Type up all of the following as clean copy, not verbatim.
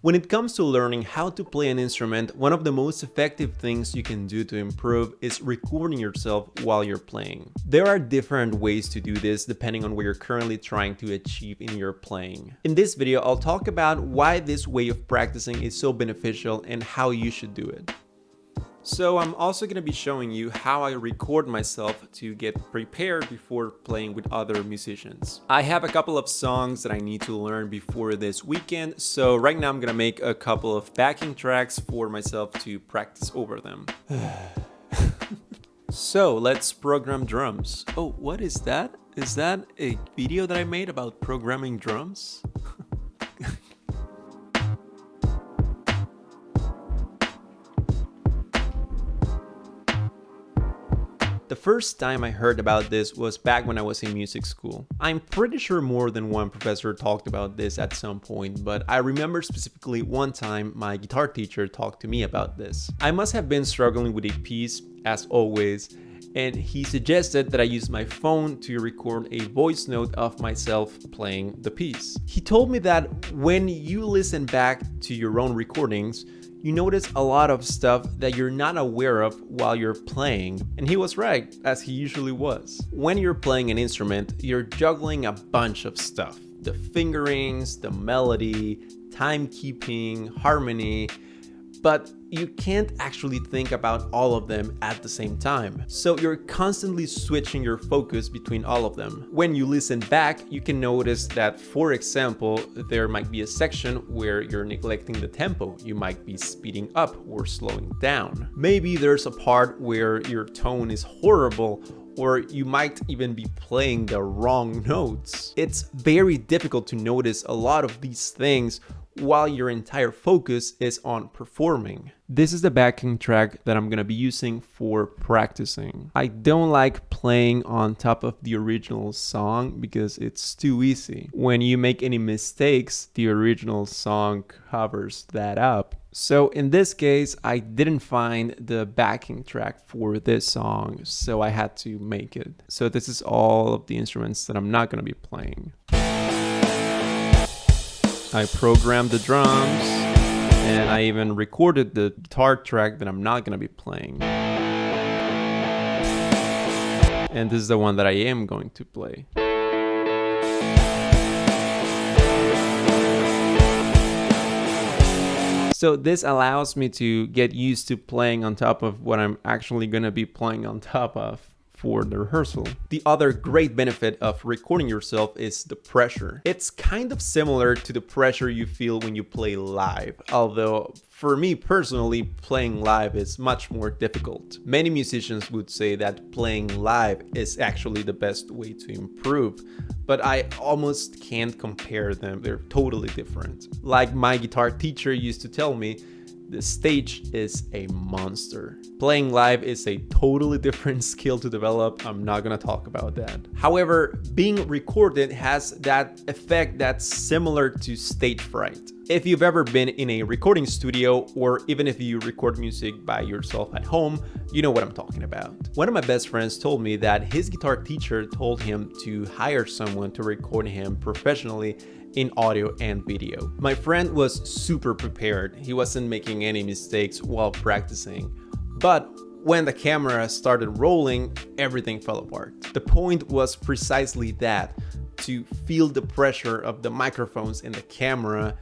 When it comes to learning how to play an instrument, one of the most effective things you can do to improve is recording yourself while you're playing. There are different ways to do this depending on what you're currently trying to achieve in your playing. In this video, I'll talk about why this way of practicing is so beneficial and how you should do it. So I'm also going to be showing you how I record myself to get prepared before playing with other musicians. I have a couple of songs that I need to learn before this weekend, so right now I'm going to make a couple of backing tracks for myself to practice over them. So let's program drums. Oh, what is that? Is that a video that I made about programming drums? The first time I heard about this was back when I was in music school. I'm pretty sure more than one professor talked about this at some point, but I remember specifically one time my guitar teacher talked to me about this. I must have been struggling with a piece, as always, and he suggested that I use my phone to record a voice note of myself playing the piece. He told me that when you listen back to your own recordings, you notice a lot of stuff that you're not aware of while you're playing. And he was right, as he usually was. When you're playing an instrument, you're juggling a bunch of stuff. The fingerings, the melody, timekeeping, harmony, but you can't actually think about all of them at the same time. So you're constantly switching your focus between all of them. When you listen back, you can notice that, for example, there might be a section where you're neglecting the tempo. You might be speeding up or slowing down. Maybe there's a part where your tone is horrible, or you might even be playing the wrong notes. It's very difficult to notice a lot of these things while your entire focus is on performing. This is the backing track that I'm gonna be using for practicing. I don't like playing on top of the original song because it's too easy. When you make any mistakes, the original song covers that up. So in this case, I didn't find the backing track for this song, so I had to make it. So this is all of the instruments that I'm not gonna be playing. I programmed the drums, and I even recorded the guitar track that I'm not going to be playing. And this is the one that I am going to play. So this allows me to get used to playing on top of what I'm actually going to be playing on top of for the rehearsal. The other great benefit of recording yourself is the pressure. It's kind of similar to the pressure you feel when you play live, although for me personally, playing live is much more difficult. Many musicians would say that playing live is actually the best way to improve, but I almost can't compare them. They're totally different. Like my guitar teacher used to tell me, the stage is a monster. Playing live is a totally different skill to develop. I'm not gonna talk about that. However, being recorded has that effect that's similar to stage fright. If you've ever been in a recording studio, or even if you record music by yourself at home, you know what I'm talking about. One of my best friends told me that his guitar teacher told him to hire someone to record him professionally in audio and video. My friend was super prepared. He wasn't making any mistakes while practicing. But when the camera started rolling, everything fell apart. The point was precisely that, to feel the pressure of the microphones in the camera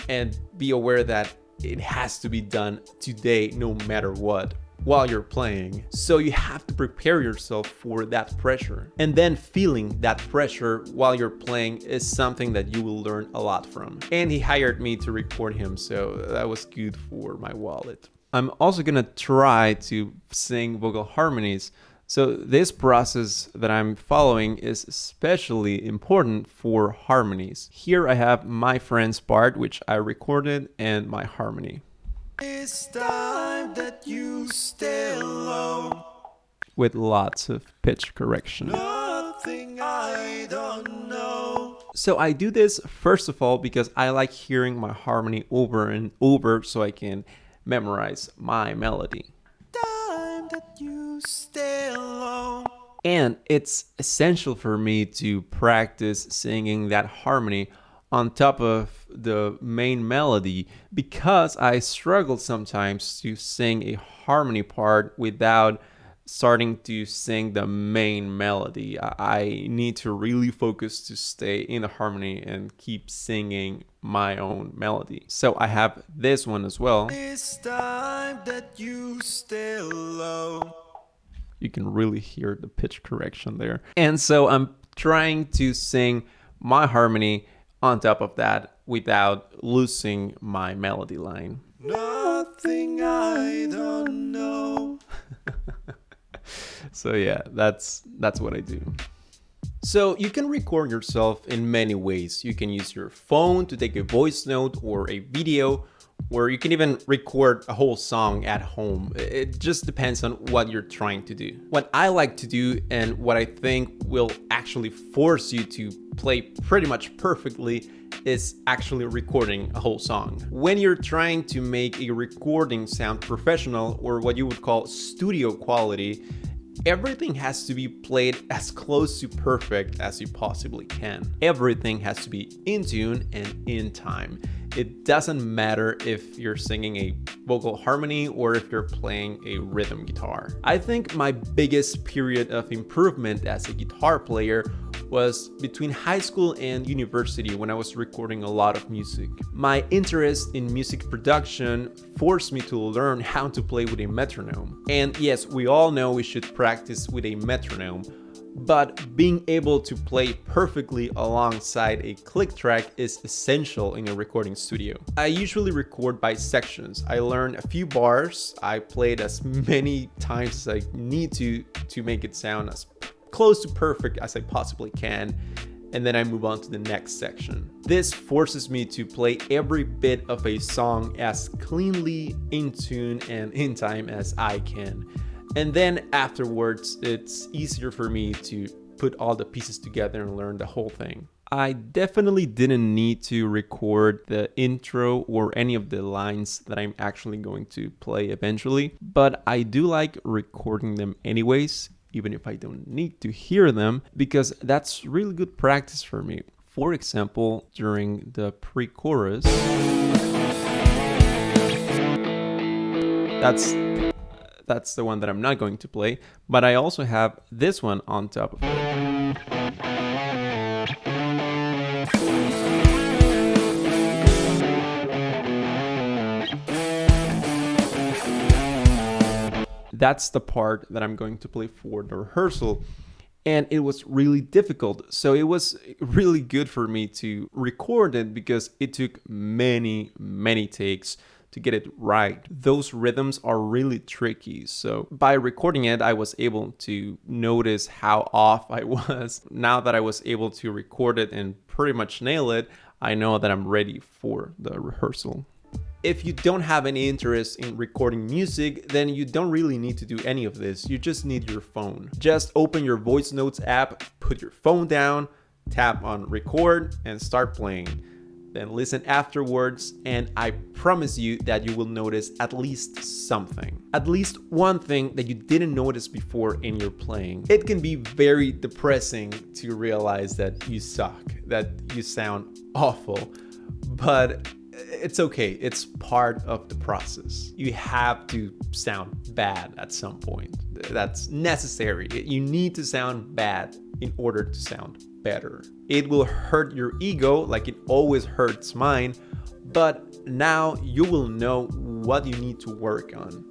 and be aware that it has to be done today no matter what while you're playing. So you have to prepare yourself for that pressure. And then feeling that pressure while you're playing is something that you will learn a lot from. And he hired me to record him, so that was good for my wallet. I'm also gonna try to sing vocal harmonies. So this process that I'm following is especially important for harmonies. Here I have my friend's part, which I recorded, and my harmony. It's time that you stay alone. With lots of pitch correction. Nothing I don't know. So I do this first of all because I like hearing my harmony over and over so I can memorize my melody. Time that you stay alone. And it's essential for me to practice singing that harmony on top of the main melody because I struggle sometimes to sing a harmony part without starting to sing the main melody. I need to really focus to stay in the harmony and keep singing my own melody. So I have this one as well. It's time that you stay low. You can really hear the pitch correction there. And so I'm trying to sing my harmony on top of that without losing my melody line. Nothing I don't know. So yeah, that's what I do. So you can record yourself in many ways. You can use your phone to take a voice note or a video, or you can even record a whole song at home. It just depends on what you're trying to do. What I like to do, and what I think will actually force you to play pretty much perfectly, is actually recording a whole song. When you're trying to make a recording sound professional, or what you would call studio quality, everything has to be played as close to perfect as you possibly can. Everything has to be in tune and in time. It doesn't matter if you're singing a vocal harmony or if you're playing a rhythm guitar. I think my biggest period of improvement as a guitar player was between high school and university, when I was recording a lot of music. My interest in music production forced me to learn how to play with a metronome. And yes, we all know we should practice with a metronome, but being able to play perfectly alongside a click track is essential in a recording studio. I usually record by sections. I learn a few bars, I play it as many times as I need to make it sound as close to perfect as I possibly can, and then I move on to the next section. This forces me to play every bit of a song as cleanly, in tune, and in time as I can. And then afterwards, it's easier for me to put all the pieces together and learn the whole thing. I definitely didn't need to record the intro or any of the lines that I'm actually going to play eventually, but I do like recording them anyways, even if I don't need to hear them, because that's really good practice for me. For example, during the pre-chorus, that's the one that I'm not going to play, but I also have this one on top of it. That's the part that I'm going to play for the rehearsal. And it was really difficult. So it was really good for me to record it because it took many takes to get it right. Those rhythms are really tricky. So by recording it, I was able to notice how off I was. Now that I was able to record it and pretty much nail it, I know that I'm ready for the rehearsal. If you don't have any interest in recording music, then you don't really need to do any of this. You just need your phone. Just open your voice notes app, put your phone down, tap on record, and start playing. Then listen afterwards, and I promise you that you will notice at least something. At least one thing that you didn't notice before in your playing. It can be very depressing to realize that you suck, that you sound awful, but it's okay. It's part of the process. You have to sound bad at some point. That's necessary. You need to sound bad in order to sound better. It will hurt your ego like it always hurts mine, but now you will know what you need to work on.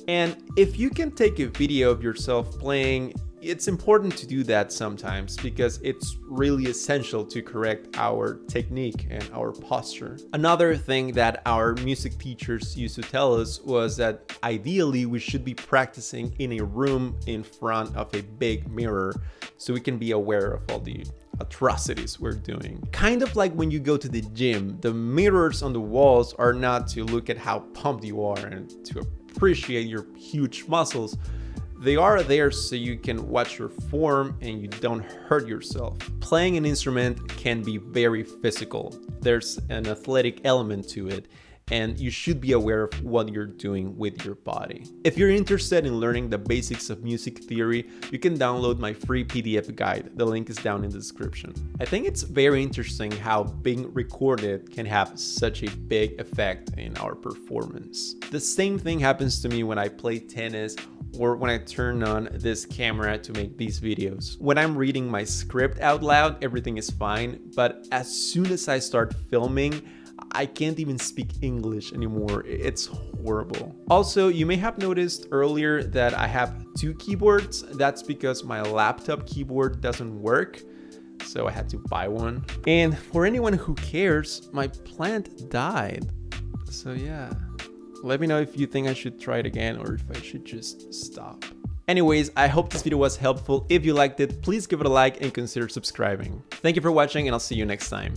And if you can take a video of yourself playing, it's important to do that sometimes because it's really essential to correct our technique and our posture. Another thing that our music teachers used to tell us was that ideally we should be practicing in a room in front of a big mirror so we can be aware of all the atrocities we're doing. Kind of like when you go to the gym, the mirrors on the walls are not to look at how pumped you are and to appreciate your huge muscles. They are there so you can watch your form and you don't hurt yourself. Playing an instrument can be very physical. There's an athletic element to it. and you should be aware of what you're doing with your body. If you're interested in learning the basics of music theory, you can download my free PDF guide. The link is down in the description. I think it's very interesting how being recorded can have such a big effect in our performance. The same thing happens to me when I play tennis or when I turn on this camera to make these videos. When I'm reading my script out loud, everything is fine, but as soon as I start filming, I can't even speak English anymore. It's horrible. Also, you may have noticed earlier that I have 2 keyboards. That's because my laptop keyboard doesn't work, so I had to buy one. And for anyone who cares, my plant died. So yeah. Let me know if you think I should try it again or if I should just stop. Anyways, I hope this video was helpful. If you liked it, please give it a like and consider subscribing. Thank you for watching, and I'll see you next time.